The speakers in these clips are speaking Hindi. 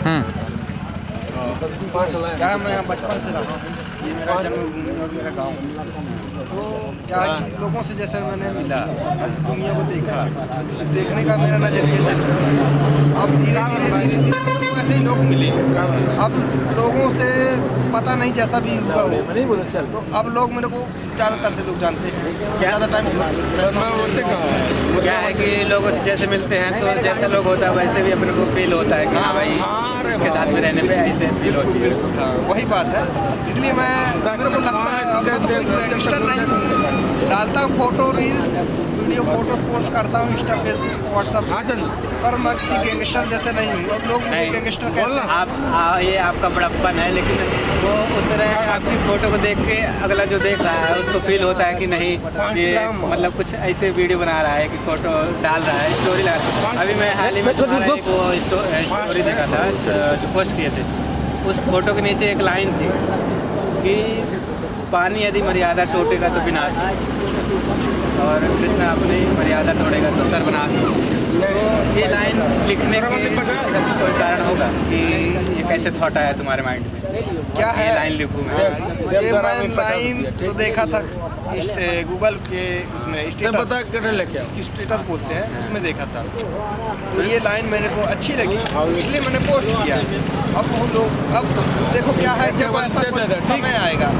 क्या है, मैं बचपन से रहा हूँ, ये मेरा जन्मभूमि और मेरा गाँव। तो क्या है कि लोगों से जैसे मैंने मिला और इस दुनिया को देखा, देखने का मेरा नज़रिया चेंज हुआ। अब धीरे धीरे तो ऐसे ही लोग मिले। अब लोगों से पता नहीं जैसा भी हुआ हो, तो अब लोग मेरे को ज़्यादातर से लोग जानते हैं। ज़्यादा टाइम क्या है कि लोगों से जैसे मिलते हैं तो जैसा लोग होता है वैसे भी अपने को फील होता है कि हाँ भाई इसके साथ में रहने पे ऐसे फील होती है। हाँ, वही बात है। इसलिए मेरे को लगता है अब मैं तो कोई गैंगस्टर नहीं हूँ, डालता हूँ photo, reels, video, photo post करता हूँ इंस्टा, फेसबुक, व्हाट्सएप, पर मैं किसी गैंगस्टर जैसे नहीं हूँ। अब लोग मुझे गैंगस्टर कहते हैं। आप ये आपका बड़प्पन है, लेकिन वो उस तरह आपकी फ़ोटो को देख के अगला जो देख रहा है उसको फील होता है कि नहीं ये मतलब कुछ ऐसे वीडियो बना रहा है कि फ़ोटो डाल रहा है, स्टोरी लगा रहा है। अभी मैं हाल ही में तुम्हारा एक वो स्टोरी देखा था जो पोस्ट किए थे, उस फोटो के नीचे एक लाइन थी कि पानी यदि मर्यादा टूटेगा तो विनाश, और कृष्ण अपनी मर्यादा तोड़ेगा तो सर्वनाश। तो ये लाइन लिखने के पीछे का कोई कारण होगा कि ये कैसे थॉट आया तुम्हारे माइंड में? क्या है ये लाइन लिखूँ मैं? ये मैं लाइन तो देखा था गूगल के उसमें स्टेटस बोलते हैं, उसमें देखा था। तो ये लाइन मेरे को अच्छी लगी, इसलिए मैंने पोस्ट किया। अब वो लोग, अब देखो क्या है, जब ऐसा कोई समय आएगा,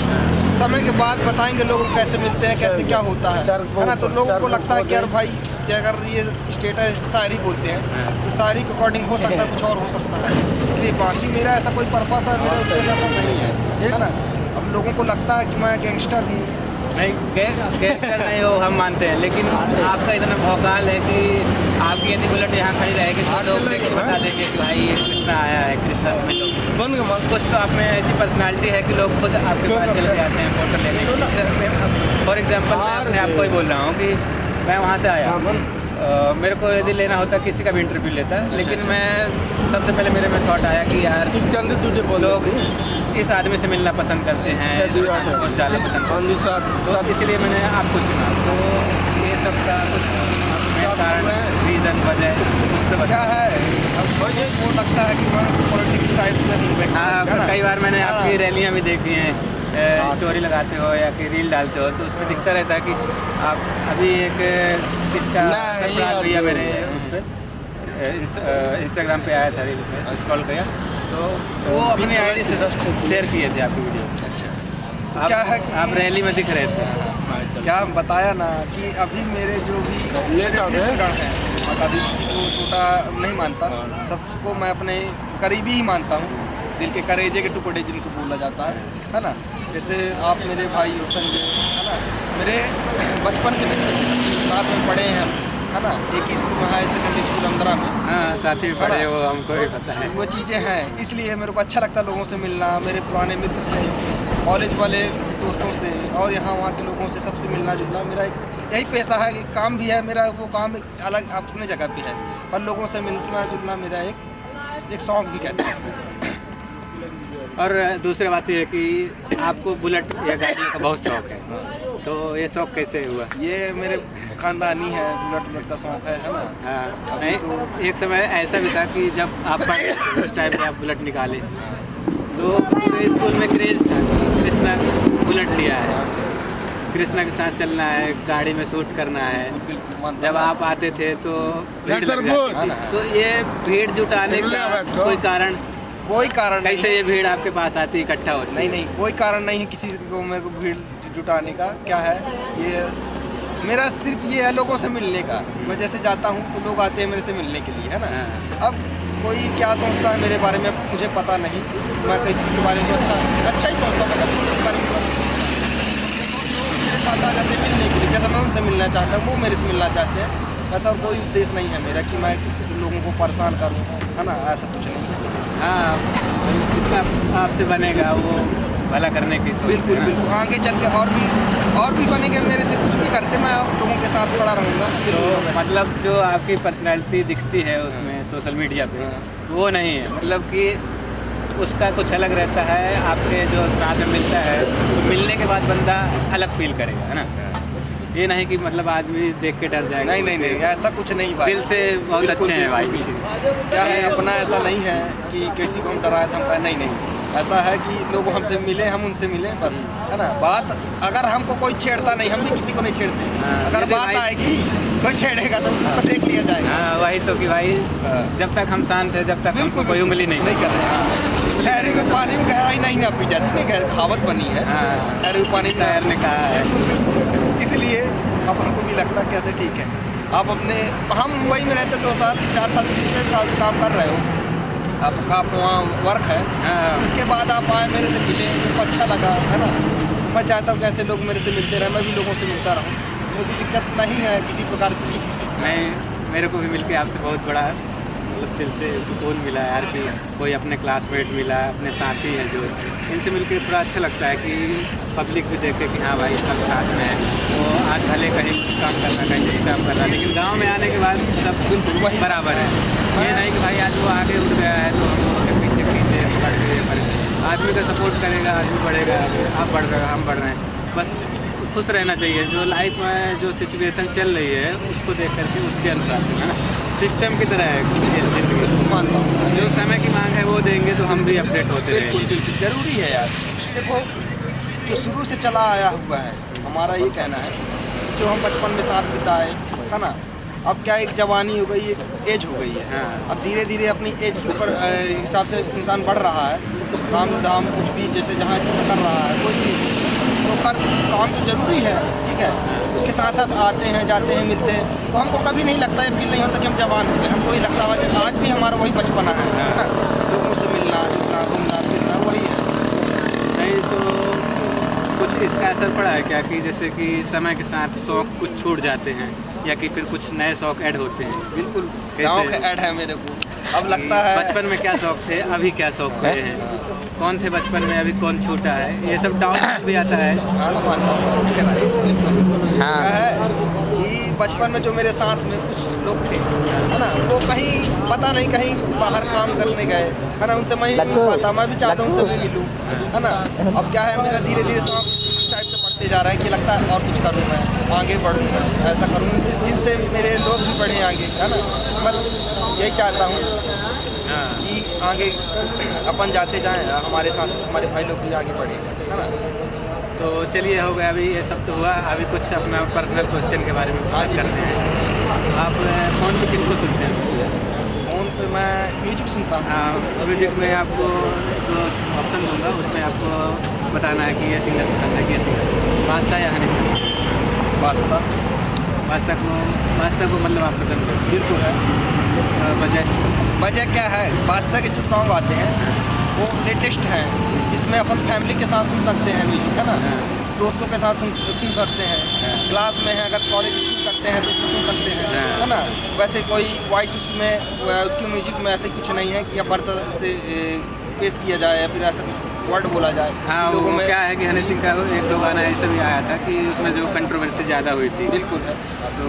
समय के बाद बताएंगे लोगों को कैसे मिलते हैं, कैसे क्या होता है ना। तो लोगों को लगता है कि यार भाई कि अगर ये स्टेटस शायरी बोलते हैं तो शायरी के अकॉर्डिंग हो सकता है, कुछ और हो सकता है। इसलिए बाकी मेरा ऐसा कोई पर्पस है, मेरा उद्देश्य ऐसा नहीं है ना। अब लोगों को लगता है कि मैं गैंगस्टर हूँ। नहीं, गैंगस्टर नहीं हो हम मानते हैं, लेकिन आपका इतना भौकाल है कि आपकी यदि बुलेट यहाँ खड़ी रहेगी तो लोग देख के बता देंगे कि भाई ये कृष्णा आया है, कृष्णा से मिलो। कुछ तो आप में ऐसी पर्सनालिटी है कि लोग खुद आपके पास चले जाते हैं फोटो लेने के लिए। फॉर एग्जाम्पल मैं अपने आप को ही बोल रहा हूँ कि मैं वहाँ से आया, मेरे को यदि लेना होता किसी का भी इंटरव्यू लेता, लेकिन मैं सबसे पहले मेरे में थॉट आया कि यार लोग इस आदमी से मिलना पसंद करते हैं, पोस्ट डालना पसंद करते हैं, तो इसलिए मैंने आपको चुना। तो ये सब का कुछ कारण, रीज़न, वजह क्या है, अब वो लगता है कि मैं पॉलिटिक्स टाइप से हूँ। हाँ, कई बार मैंने आपकी रैलियाँ भी देखी हैं, स्टोरी लगाते हो या कि रील डालते हो, तो उसमें दिखता रहता है कि आप अभी एक किसका भैया मेरे उस पर इंस्टाग्राम पे आया था, रील पे स्क्रॉल किया तो वो अपनी आईडी से शेयर किए थे आपकी वीडियो। अच्छा, क्या है आप रैली में दिख रहे थे। क्या बताया ना कि अभी मेरे जो भी मित्रगण हैं, मैं कभी किसी को छोटा नहीं मानता, सबको मैं अपने करीबी ही मानता हूँ, दिल के करेजे के टुकड़े जिनको बोला जाता है ना। जैसे आप मेरे भाई हो संजय, है ना, मेरे बचपन के मित्र, साथ में पढ़े हैं हम, है ना, एक ही स्कूल में, हाई सेकेंडरी स्कूल अंदरा में। हाँ, साथ ही पढ़े, वो हमको भी पता है। वो चीज़ें हैं, इसलिए मेरे को अच्छा लगता है लोगों से मिलना, मेरे पुराने मित्र से, कॉलेज वाले दोस्तों से और यहाँ वहाँ के लोगों से, सबसे मिलना जुलना मेरा एक यही पेशा है, एक काम भी है मेरा। वो काम एक अलग अपने जगह पे है, पर लोगों से मिलना जुलना मेरा एक शौक भी कहते हैं इसको। और दूसरी बात ये है कि आपको बुलेट या गाड़ी का बहुत शौक है, तो ये शौक कैसे हुआ? ये मेरे खानदानी है, बुलेट का शौक है ना। हाँ, नहीं तो एक समय ऐसा भी था कि जब आप उस टाइम पे आप बुलेट निकाले तो पूरे स्कूल में क्रेज था कि कृष्णा बुलेट लिया है, कृष्णा के साथ चलना है, गाड़ी में शूट करना है। जब आप आते थे तो भीड़ लग जाती थी। तो ये भीड़ जुटाने का कोई कारण? कोई कारण कैसे ये भीड़ आपके पास आती इकट्ठा होती? नहीं, कोई कारण नहीं है किसी को मेरे को भीड़ जुटाने का। क्या है, ये मेरा सिर्फ ये है लोगों से मिलने का। मैं जैसे जाता हूँ तो लोग आते हैं मेरे से मिलने के लिए, है ना। अब कोई क्या सोचता है मेरे बारे में मुझे पता नहीं, मैं किसी चीज़ के बारे में अच्छा ही सोचता हूँ, मेरे साथ आ जाते हैं मिलने के लिए, जैसा मैं उनसे मिलना चाहता हूँ वो मेरे से मिलना चाहते हैं। ऐसा कोई उद्देश्य नहीं है मेरा कि मैं लोगों को परेशान करूँ, है ना, ऐसा कुछ नहीं है। हाँ, जितना आपसे बनेगा वो भला करने की सोच। बिल्कुल आगे चल के और भी बनेंगे, मेरे से कुछ भी करते मैं लोगों के साथ खड़ा रहूँगा। तो मतलब जो आपकी पर्सनैलिटी दिखती है उसमें सोशल मीडिया पे, वो नहीं है, मतलब कि उसका कुछ अलग रहता है। आपके जो साथ में मिलता है तो मिलने के बाद बंदा अलग फील करेगा, है ना। ये नहीं कि मतलब आदमी देख के डर जाएगा। नहीं नहीं नहीं, ऐसा कुछ नहीं भाई, दिल से बहुत अच्छे हैं भाई। क्या है अपना, ऐसा नहीं है कि किसी को हम डराए तो हम कहें नहीं नहीं, ऐसा है कि लोग हमसे मिले, हम उनसे मिले बस, है ना। बात अगर हमको कोई छेड़ता नहीं, हम भी किसी को नहीं छेड़ते। अगर बात आएगी कोई छेड़ेगा तो उसको देख लिया जाएगा। हाँ वही तो कि भाई जब तक हम शांत है, जब तक हमको कोई उंगली नहीं कर रहे। ठहरे में पानी में गहराई नहीं ना पी जाती, नहीं कहावत बनी है। ठहरे में पानी शायर ने कहा है, इसलिए अपन को भी लगता कैसे ठीक है। आप अपने, हम मुंबई में रहते 2 साल 4 साल 3 साल से काम कर रहे हो, आपका वहाँ वर्क है, उसके बाद आप आए मेरे से मिले, मुझको अच्छा लगा, है ना। मैं चाहता हूँ कि ऐसे लोग मेरे से मिलते रहे, मैं भी लोगों से मिलता रहूँ, मुझे दिक्कत नहीं है किसी प्रकार की किसी से। मेरे को भी मिलके आपसे बहुत बड़ा मतलब दिल से सुकून मिला यार कि कोई अपने क्लासमेट मिला, अपने साथी हैं जो, इनसे मिलके थोड़ा अच्छा लगता है कि पब्लिक भी देखे कि हाँ भाई सब साथ में है। तो आज भले कहीं कुछ काम करना, कहीं कुछ काम करना, लेकिन गांव में आने के बाद सब बिल्कुल बराबर है। ये नहीं कि भाई आज वो आगे उठ गया है तो हम उसके पीछे पीछे बढ़ गए। आदमी का सपोर्ट करेगा, आदमी बढ़ेगा, आप बढ़ रहे हो, हम बढ़ रहे हैं, बस खुश रहना चाहिए। जो लाइफ में जो सिचुएशन चल रही है उसको देख करके उसके अनुसार है ना, सिस्टम की तरह है जिंदगी। मानता हूँ जो समय की मांग है वो देंगे तो हम भी अपडेट होते रहेंगे। बिल्कुल बिल्कुल जरूरी है यार। देखो जो शुरू से चला आया हुआ है, हमारा ये कहना है, जो हम बचपन में साथ बिताए, है ना। अब क्या एक जवानी हो गई, एक एज हो गई है। अब धीरे धीरे अपनी एज के ऊपर हिसाब से इंसान बढ़ रहा है, काम धाम कुछ भी जैसे जहाँ जिसका कर रहा है कोई भी, तो कर काम तो ज़रूरी है, ठीक है। उसके साथ साथ आते हैं, जाते हैं, मिलते हैं, तो हमको कभी नहीं लगता है, फील नहीं होता कि हम जवान हो गए। हमको ये लगता है कि आज भी हमारा वही बचपना है ना, लोगों से मिलना जुलना, घूमना फिरना वही है। नहीं तो कुछ इसका असर पड़ा है क्या कि जैसे कि समय के साथ शौक कुछ छूट जाते हैं या कि फिर कुछ नए शौक ऐड होते हैं? बिल्कुल शौक ऐड है मेरे को, अब लगता है। बचपन में क्या शौक थे, अभी क्या शौक हुए हैं, कौन थे बचपन में, अभी कौन छूटा है, ये सब डाउट भी आता है। हाँ है कि बचपन में जो मेरे साथ में कुछ लोग थे, है ना, वो कहीं पता नहीं कहीं बाहर काम करने गए, है ना, उनसे मैं ही मिल पाता, मैं भी चाहता हूँ उनसे भी मिलूँ, है ना। अब क्या है, मेरा धीरे धीरे शौक इस टाइप से बढ़ते जा रहा है कि लगता है और कुछ करूँ, मैं आगे बढ़ूँ, मैं ऐसा करूँ जिनसे मेरे लोग भी बढ़े आगे, है ना। बस यही चाहता हूँ कि आगे अपन जाते जाएं, हमारे साथ साथ हमारे भाई लोग भी आगे बढ़े, है ना। तो चलिए हो गया, अभी ये सब तो हुआ, अभी कुछ अपना पर्सनल क्वेश्चन के बारे में बात करते हैं। आप फ़ोन पे किसको सुनते हैं? फ़ोन पे मैं म्यूजिक सुनता हूँ। हाँ, म्यूजिक में आपको जो ऑप्शन दूंगा उसमें आपको बताना है कि ये सिंगर पसंद है कि ये सिंगर, बादशाह या हनी सिंह? बादशाह। बादशाह को मतलब आप पसंद है? बिल्कुल है। वजह क्या है, बादशाह के जो सॉन्ग आते हैं वो लेटेस्ट हैं, इसमें अपन फैमिली के साथ सुन सकते हैं म्यूजिक, है ना, दोस्तों के साथ सुन सकते हैं, क्लास में है अगर कॉलेज स्कूल करते हैं तो सुन सकते हैं, है ना। वैसे कोई वॉइस उसमें उसकी म्यूजिक में ऐसे कुछ नहीं है कि अपरता से पेश किया जाए या फिर ऐसा कुछ वर्ड बोला जाए। हाँ, लोगों में क्या है कि हनी सिंह का एक दो गाना ऐसा भी आया था कि उसमें जो कंट्रोवर्सी ज़्यादा हुई थी। बिल्कुल है, तो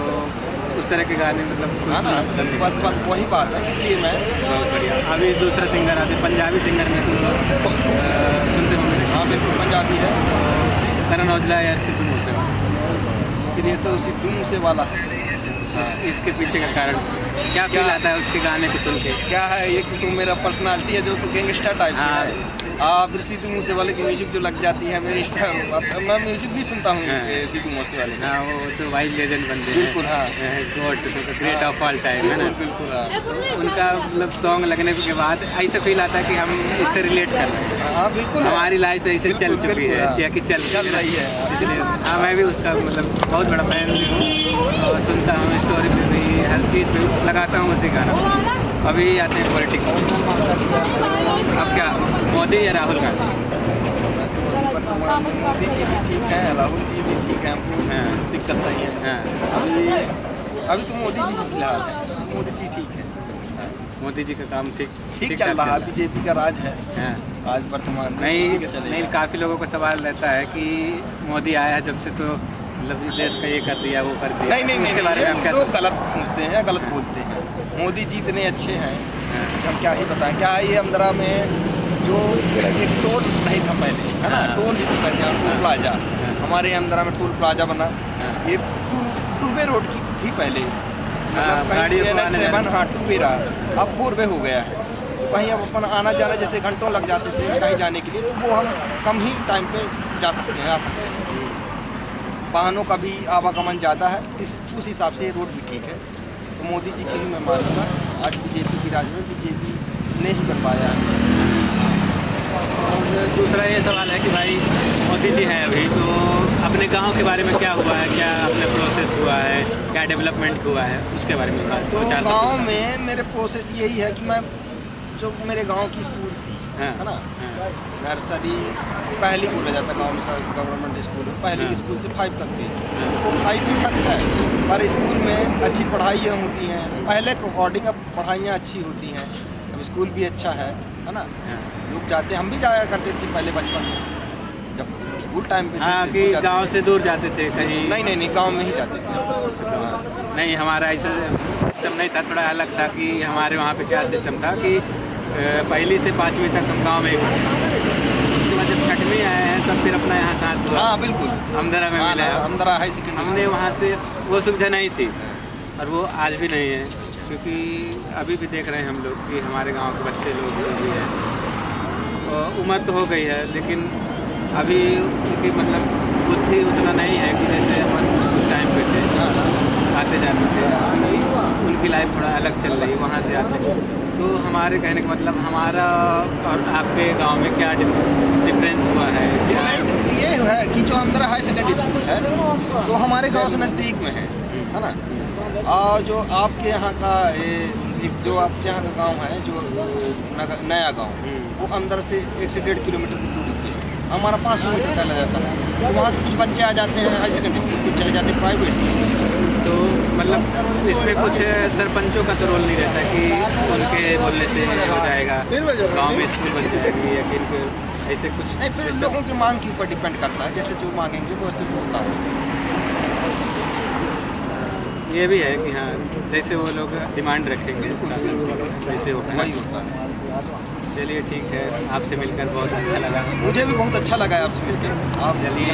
उस तरह के गाने मतलब पसंद बस वही बात है, इसलिए मैं बहुत बढ़िया। अभी दूसरा सिंगर आते, पंजाबी सिंगर में तुम सुनते होंगे? हाँ बिल्कुल, पंजाबी है। करण औजला या सिद्धू मूसेवाला? फिर ये तो सिद्धू मूसेवाला है। इसके पीछे का कारण क्या फील आता है उसके गाने को सुन के? क्या है, ये तो मेरा पर्सनालिटी है जो तो गैंगस्टर टाइप है। फिर सिद्धू मूसेवाले की म्यूजिक जो लग जाती है मेरी स्टार, मैं म्यूजिक भी सुनता हूँ सिद्धू मूसेवाले। हाँ, वो तो भाई लेजेंड बन गए। बिल्कुल हाँ, God great of all time, है ना। बिल्कुल हाँ। उनका मतलब सॉन्ग लगने के बाद ऐसा फील आता है कि हम इससे रिलेट कर रहे हैं। हाँ बिल्कुल, हमारी लाइफ ऐसे चल चुकी है या कि चल रही है, इसलिए हाँ मैं भी उसका मतलब बहुत बड़ा फैन भी हूँ और सुनता हूँ, स्टोरी में भी हर चीज़ में लगाता हूँ उसी गाना। अभी आते हैं पॉलिटिक्स। अब क्या मोदी या राहुल गांधी? मोदी जी भी ठीक है, राहुल जी भी ठीक है, हमको दिक्कत नहीं है। अभी तो मोदी जी फिलहाल है, मोदी जी ठीक है। मोदी जी का काम ठीक चल रहा है, बीजेपी का राज है आज वर्तमान में। नहीं, काफ़ी लोगों को सवाल रहता है कि मोदी आया जब से तो मतलब देश का ये कर दिया वो कर दिया। नहीं, उसके बारे में लोग गलत सोचते हैं, गलत बोलते हैं। मोदी जी इतने अच्छे हैं, हम क्या ही बताएं। क्या है ये 15 में जो एक टोल नहीं था पहले, है ना, टोल जिसको कहते हैं टोल प्लाजा, हमारे यहाँ अंदर में टोल प्लाजा बना। ये टू वे रोड की थी पहले, मतलब कहीं NH7 हाँ 2 वे रहा, अब 4 वे हो गया है। तो कहीं अब अपन आना जाना जैसे घंटों लग जाते थे कहीं जाने के लिए, तो वो हम कम ही टाइम पे जा सकते हैं, आ सकते हैं। वाहनों का भी आवागमन ज़्यादा है, उस हिसाब से ये रोड भी ठीक है। तो मोदी जी की ही मैं मानूँगा, आज बीजेपी की राज में बीजेपी ने ही कर पाया है। और दूसरा ये सवाल है कि भाई मोदी जी हैं अभी, तो अपने गांव के बारे में क्या हुआ है, क्या अपने प्रोसेस हुआ है, क्या डेवलपमेंट हुआ है, उसके बारे में बात तो गांव में मेरे प्रोसेस यही है कि मैं जो मेरे गांव की स्कूल थी, है ना, नर्सरी पहली बोला जाता गांव में गवर्नमेंट स्कूल, पहली स्कूल से 5 तक थी, वो 5 ही तक है, पर स्कूल में अच्छी पढ़ाइयाँ होती हैं, पहले के अकॉर्डिंग अब पढ़ाइयाँ अच्छी होती हैं, अब स्कूल भी अच्छा है ना, लोग जाते, हम भी जाया करते थे पहले बचपन में जब स्कूल टाइम पे। हाँ, कि गांव से दूर जाते थे कहीं? नहीं, गांव में ही जाते थे। नहीं, हमारा ऐसा सिस्टम नहीं था, थोड़ा अलग था कि हमारे वहाँ पे क्या सिस्टम था कि पहली से 5वीं तक हम गांव में ही पढ़ते, उसके बाद जब 6वीं आए हैं तब फिर अपना यहाँ साथ हुआ। हाँ बिल्कुल, अमदरा में मिला, अमदरा हाई सेकेंडरी, हमने वहाँ से वो सुविधा नहीं थी और वो आज भी नहीं है, क्योंकि अभी भी देख रहे हैं हम लोग कि हमारे गांव के बच्चे लोग जो भी हैं, उम्र तो हो गई है लेकिन अभी उनकी मतलब बुद्धि उतना नहीं है कि जैसे हम उस टाइम पे थे, आते जाते थे, उनकी लाइफ थोड़ा अलग चल रही है, वहाँ से आते हैं। तो हमारे कहने का मतलब हमारा और आपके गांव में क्या डिफरेंस हुआ है? डिफरेंस ये है कि जो अमदरा हाई सेकेंडरी स्कूल है तो हमारे गांव से नज़दीक में है ना, और जो आपके यहाँ का एक जो आपके यहाँ का गांव है जो नया गांव, वो अंदर से 1 से 1.5 किलोमीटर की दूरी पे है, हमारा 500 मीटर पहले जाता है। तो वहाँ से कुछ बच्चे आ जाते हैं हाई सेकेंडरी स्कूल, कुछ चले जाते हैं प्राइवेट। तो मतलब इसमें कुछ सरपंचों का तो रोल नहीं रहता कि उनके बोलने से हो जाएगा, गाँव में स्कूल बन जाएगी, या कि ऐसे कुछ नहीं, फिर लोगों की मांग के ऊपर डिपेंड करता है, जैसे जो मांगेंगे वो ऐसे होता है। ये भी है कि हाँ, जैसे वो लोग डिमांड रखेंगे वैसे वही होता है। चलिए ठीक है, आपसे मिलकर बहुत अच्छा लगा। मुझे भी बहुत अच्छा लगा आपसे मिलकर। आप चलिए